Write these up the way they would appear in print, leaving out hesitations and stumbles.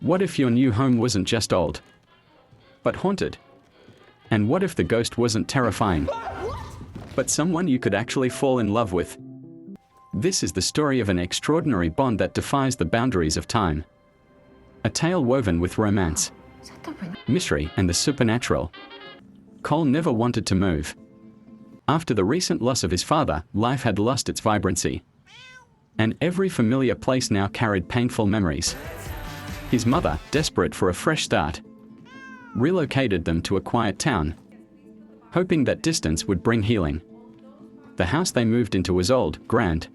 What if your new home wasn't just old, but haunted? And what if the ghost wasn't terrifying, but someone you could actually fall in love with? This is the story of an extraordinary bond that defies the boundaries of time. A tale woven with romance, mystery, and the supernatural. Cole never wanted to move. After the recent loss of his father, life had lost its vibrancy. And every familiar place now carried painful memories. His mother, desperate for a fresh start, relocated them to a quiet town, hoping that distance would bring healing. The house they moved into was old, grand,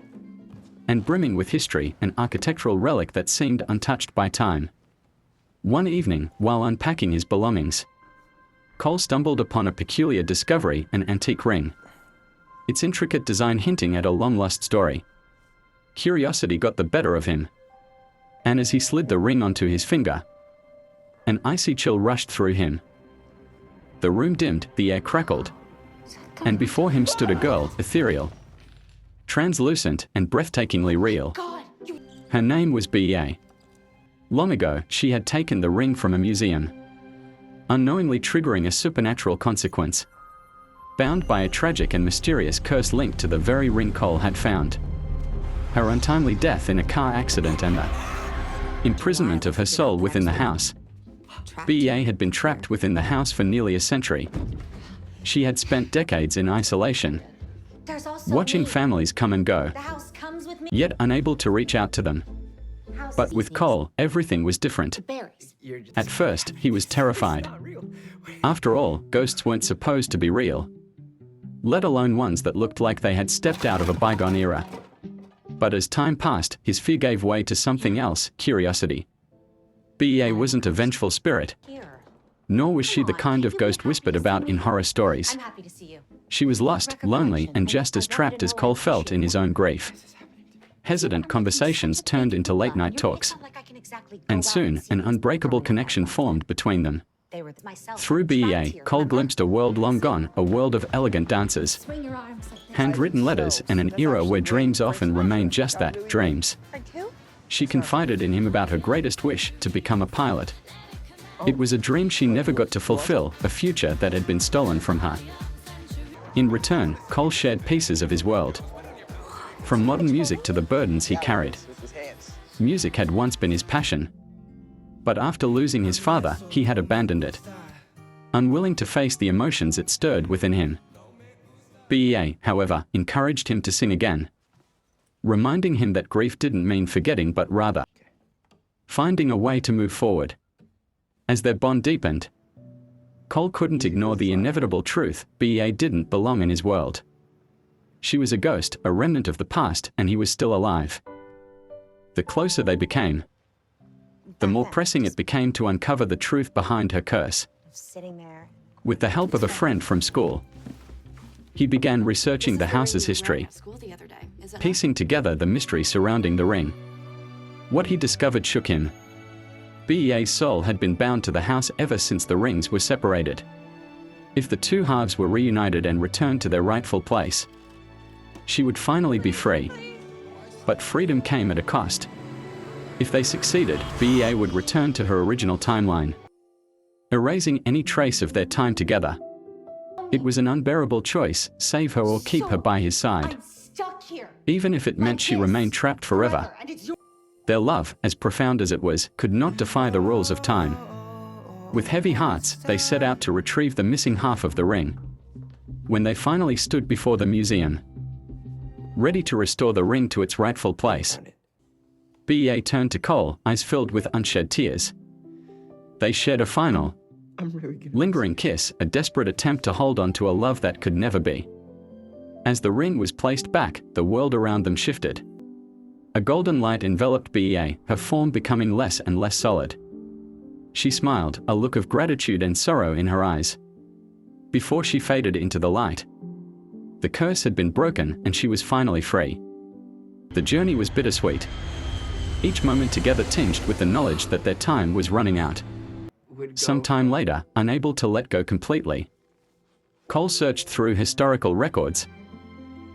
and brimming with history, an architectural relic that seemed untouched by time. One evening, while unpacking his belongings, Cole stumbled upon a peculiar discovery, an antique ring. Its intricate design hinting at a long-lost story. Curiosity got the better of him, and as he slid the ring onto his finger, an icy chill rushed through him. The room dimmed, the air crackled, and before him stood a girl, ethereal, translucent, and breathtakingly real. Her name was Bea. Long ago, she had taken the ring from a museum, unknowingly triggering a supernatural consequence, bound by a tragic and mysterious curse linked to the very ring Cole had found. Her untimely death in a car accident and the imprisonment of her soul within the house. Bea had been trapped within the house for nearly a century. She had spent decades in isolation, watching families come and go, yet unable to reach out to them. But with Cole, everything was different. At first, he was terrified. After all, ghosts weren't supposed to be real, let alone ones that looked like they had stepped out of a bygone era. But as time passed, his fear gave way to something else, curiosity. Bea wasn't a vengeful spirit, nor was she the kind of ghost whispered about in horror stories. She was lost, lonely, and just as trapped as Cole felt in his own grief. Hesitant conversations turned into late-night talks, and soon, an unbreakable connection formed between them. Through Bea, Cole glimpsed a world long gone, a world of elegant dances, handwritten letters, and an era where dreams often remain just that, dreams. She confided in him about her greatest wish, to become a pilot. It was a dream she never got to fulfill, a future that had been stolen from her. In return, Cole shared pieces of his world. From modern music to the burdens he carried. Music had once been his passion, but after losing his father, he had abandoned it, unwilling to face the emotions it stirred within him. Bea, however, encouraged him to sing again, reminding him that grief didn't mean forgetting but rather finding a way to move forward. As their bond deepened, Cole couldn't ignore the inevitable truth: Bea didn't belong in his world. She was a ghost, a remnant of the past, and he was still alive. The closer they became, the more pressing it became to uncover the truth behind her curse. With the help of a friend from school, he began researching the house's history, piecing together the mystery surrounding the ring. What he discovered shook him. Bea's soul had been bound to the house ever since the rings were separated. If the two halves were reunited and returned to their rightful place, she would finally be free. But freedom came at a cost. If they succeeded, Bea would return to her original timeline, erasing any trace of their time together. It was an unbearable choice: save her or keep her by his side, even if it meant she remained trapped forever. Their love, as profound as it was, could not defy the rules of time. With heavy hearts, they set out to retrieve the missing half of the ring. When they finally stood before the museum, ready to restore the ring to its rightful place, Bea turned to Cole, eyes filled with unshed tears. They shared a final, lingering kiss, a desperate attempt to hold on to a love that could never be. As the ring was placed back, the world around them shifted. A golden light enveloped Bea, her form becoming less and less solid. She smiled, a look of gratitude and sorrow in her eyes, before she faded into the light. The curse had been broken, and she was finally free. The journey was bittersweet, each moment together tinged with the knowledge that their time was running out. Some time later, unable to let go completely, Cole searched through historical records,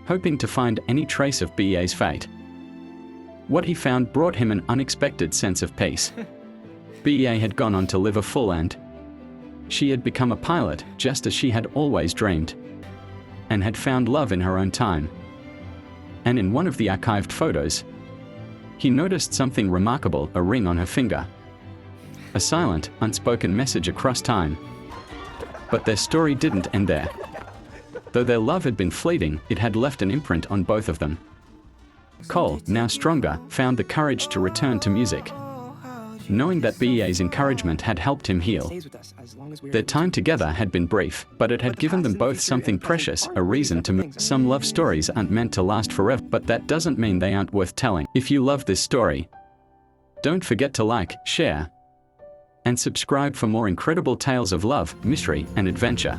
hoping to find any trace of Bea's fate. What he found brought him an unexpected sense of peace. BEA had gone on to live a full and she had become a pilot, just as she had always dreamed, and had found love in her own time. And in one of the archived photos, he noticed something remarkable, a ring on her finger. A silent, unspoken message across time. But their story didn't end there. Though their love had been fleeting, it had left an imprint on both of them. Cole, now stronger, found the courage to return to music, knowing that BEA's encouragement had helped him heal. Their time together had been brief, but it had given them both something precious, a reason to move. Some love stories aren't meant to last forever, but that doesn't mean they aren't worth telling. If you love this story, don't forget to like, share, and subscribe for more incredible tales of love, mystery, and adventure.